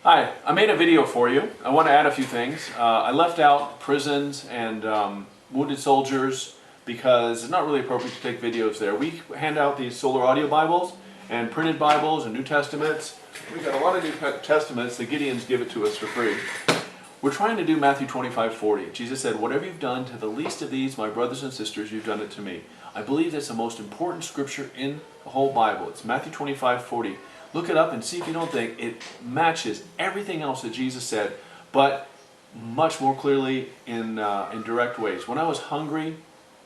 Hi, I made a video for you. I want to add a few things. I left out prisons and wounded soldiers because it's not really appropriate to take videos there. We hand out these solar audio Bibles and printed Bibles and New Testaments. We've got a lot of New Testaments. The Gideons give it to us for free. We're trying to do Matthew 25:40. Jesus said, "Whatever you've done to the least of these, my brothers and sisters, you've done it to me." I believe that's the most important scripture in the whole Bible. It's Matthew 25:40. Look it up and see if you don't think it matches everything else that Jesus said, but much more clearly in direct ways. When I was hungry,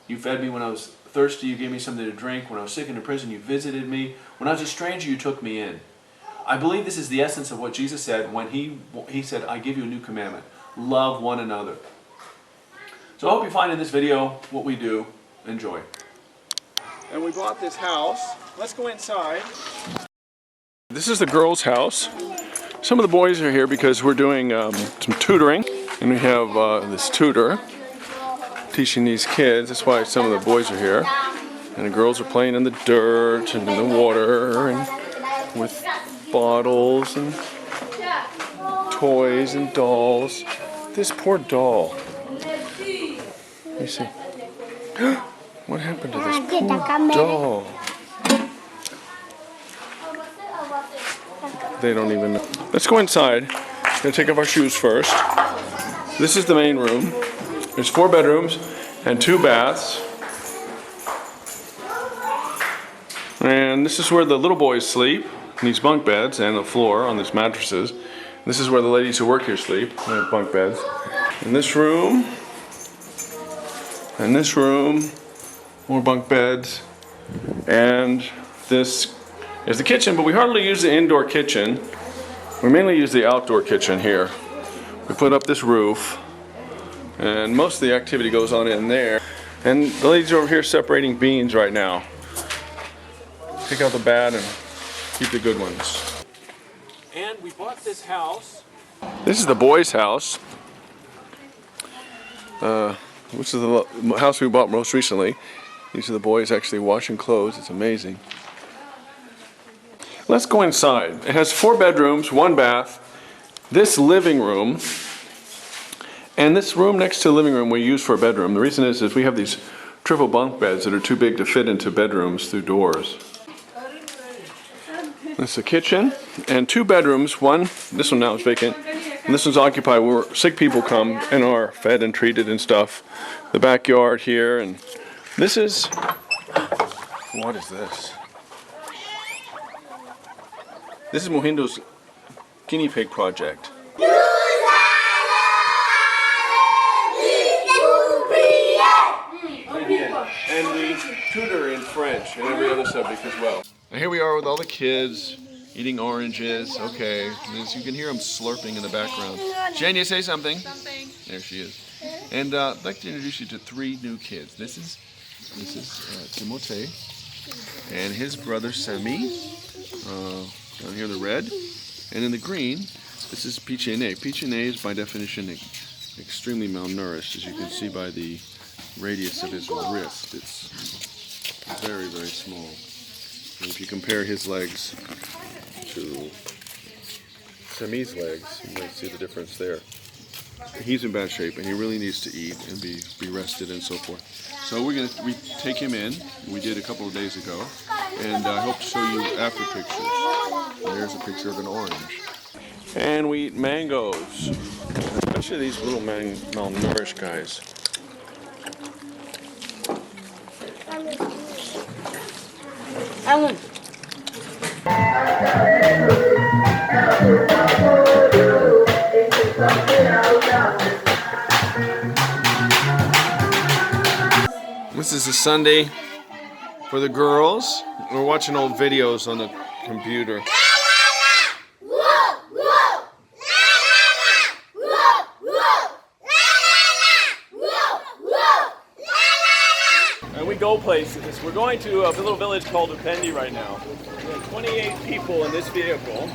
you fed me. When I was thirsty, you gave me something to drink. When I was sick in prison, you visited me. When I was a stranger, you took me in. I believe this is the essence of what Jesus said when he said, "I give you a new commandment. Love one another." So I hope you find in this video what we do. Enjoy. And we bought this house. Let's go inside. This is the girls' house. Some of the boys are here because we're doing some tutoring. And we have this tutor teaching these kids. That's why some of the boys are here. And the girls are playing in the dirt and in the water and with bottles and toys and dolls. This poor doll. Let me see. What happened to this poor doll? They don't even know. Let's go inside. We're going to take off our shoes first. This is the main room. There's 4 bedrooms and 2 baths. And this is where the little boys sleep, in these bunk beds, and the floor on these mattresses. This is where the ladies who work here sleep, in their bunk beds. In this room, and this room, more bunk beds, and this is the kitchen, but we hardly use the indoor kitchen. We mainly use the outdoor kitchen here. We put up this roof, and most of the activity goes on in there. And the ladies are over here separating beans right now. Take out the bad and keep the good ones. And we bought this house. This is the boys' house. Which is the house we bought most recently. These are the boys actually washing clothes. It's amazing. Let's go inside. It has 4 bedrooms, 1 bath. This living room, and this room next to the living room we use for a bedroom. The reason is we have these triple bunk beds that are too big to fit into bedrooms through doors. This is the kitchen, and 2 bedrooms. This one now is vacant, and this one's occupied where sick people come and are fed and treated and stuff. The backyard here, and this is, what is this? This is Mohindo's guinea pig project. And we tutor in French and every other subject as well. And here we are with all the kids eating oranges. Okay, as you can hear them slurping in the background. Jania, say something. There she is. And I'd like to introduce you to 3 new kids. This is Timothée and his brother Sami. Down here in the red, and in the green, this is Pichene. Pichene is by definition extremely malnourished, as you can see by the radius of his wrist. It's very, very small. And if you compare his legs to Sami's legs, you might see the difference there. He's in bad shape, and he really needs to eat and be rested and so forth. So we take him in. We did a couple of days ago, and I hope to show you after pictures. And there's a picture of an orange. And we eat mangoes, especially these little malnourished guys. This is a Sunday for the girls. We're watching old videos on the computer. And we go places. We're going to a little village called Upendi right now. We have 28 people in this vehicle,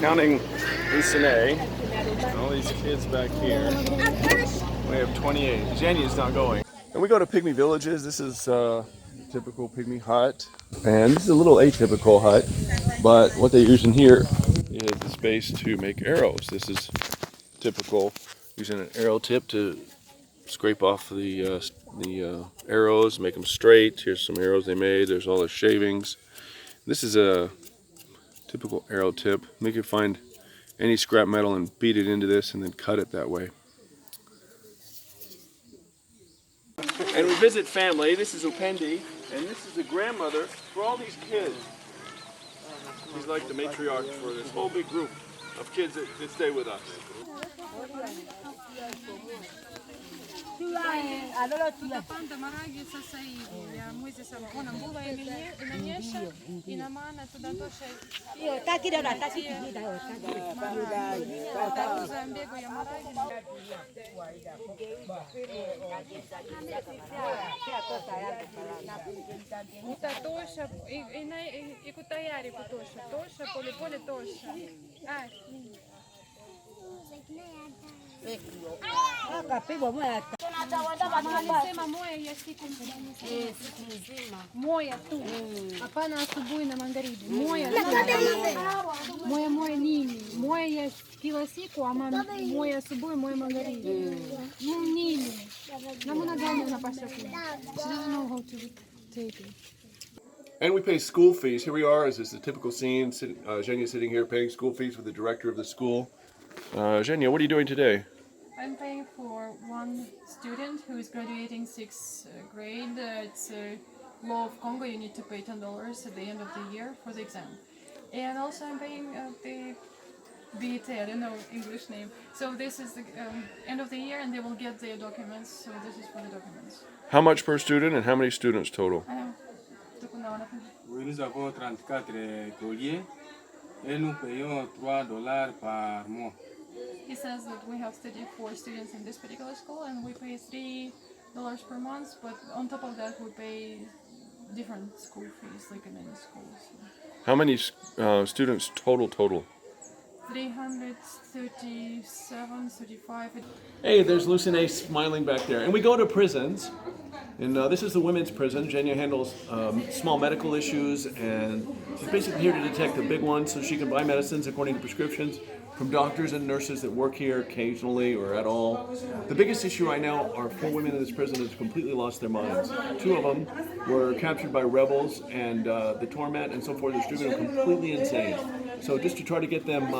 counting Isane, and all these kids back here. We have 28. Jania's not going. And we go to pygmy villages. This is a typical pygmy hut. And this is a little atypical hut, but what they use in here is this space to make arrows. This is typical, using an arrow tip to scrape off the arrows, make them straight. Here's some arrows they made. There's all the shavings. This is a typical arrow tip. They can find any scrap metal and beat it into this and then cut it that way. And we visit family. This is Upendi, and this is the grandmother for all these kids. She's like the matriarch for this whole big group of kids that stay with us. Panda Maragi sasa hivi ya mwezi saba ona mvua inanyesha ina maana tunatosha hiyo takida na takida utauza mbegu ya maragi utatosha iko tayari kutosha tosha polepole tosha Anasema moya ya siku nzima. Moya tu. Hapana asubuhi na magharibi. Moya tu. Moya nini? Moya ya kila siku ama moya asubuhi, moya magharibi. Nini? Namna gani unapaswa kula? She doesn't know how to take it. And we pay school fees. Here we are, as is the typical scene. Zhenya sitting here paying school fees with the director of the school. Zhenya, what are you doing today? I'm paying for one student who is graduating 6th grade. It's a law of Congo. You need to pay $10 at the end of the year for the exam. And also I'm paying the BT, I don't know English name. So this is the end of the year and they will get their documents. So this is for the documents. How much per student and how many students total? Nous avons 34 colliers et nous payons $3 par mois. He says that we have 34 students in this particular school and we pay $3 per month, but on top of that we pay different school fees like in any schools. How many students total? 337, 35. Hey, there's Lucine smiling back there. And we go to prisons. And this is the women's prison. Zhenya handles small medical issues, and she's basically here to detect the big ones so she can buy medicines according to prescriptions from doctors and nurses that work here occasionally or at all. The biggest issue right now are 4 women in this prison that have completely lost their minds. 2 of them were captured by rebels, and the torment and so forth is driven them completely insane. So just to try to get them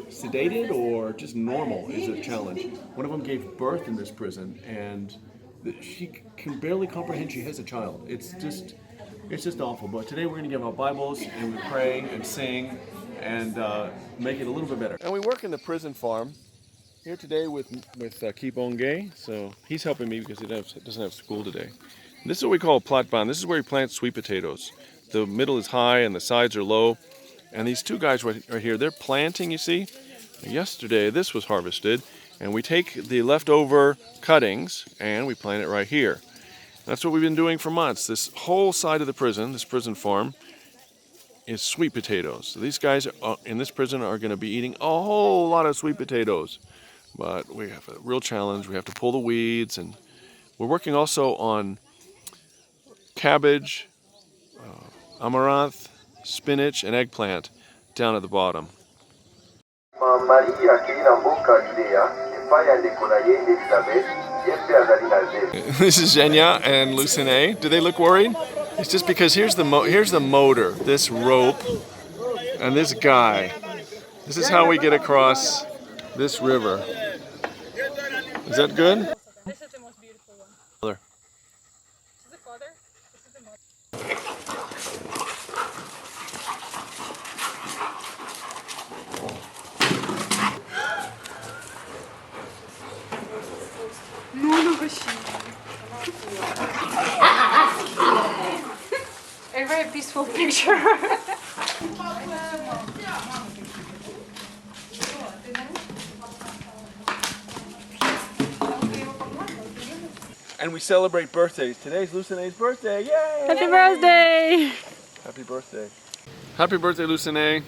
sedated or just normal is a challenge. One of them gave birth in this prison, and she can barely comprehend she has a child. It's just awful. But today we're going to give out Bibles and we pray and sing and make it a little bit better. And we work in the prison farm here today with Kibonge. So he's helping me because he doesn't have school today. And this is what we call a platban. This is where he plants sweet potatoes. The middle is high and the sides are low. And these 2 guys right here, they're planting, you see. Yesterday this was harvested. And we take the leftover cuttings and we plant it right here. That's what we've been doing for months. This whole side of the prison, this prison farm, is sweet potatoes. So these guys in this prison are going to be eating a whole lot of sweet potatoes. But we have a real challenge. We have to pull the weeds, and we're working also on cabbage, amaranth, spinach, and eggplant down at the bottom. This is Zhenya and Lucine. Do they look worried? It's just because here's the motor, this rope, and this guy. This is how we get across this river. Is that good? This is the most beautiful one. Mother. This is the father. This is the mother. A very peaceful picture. And we celebrate birthdays. Today's Lucine's birthday. Yay! Happy birthday! Happy birthday. Happy birthday, Lucine.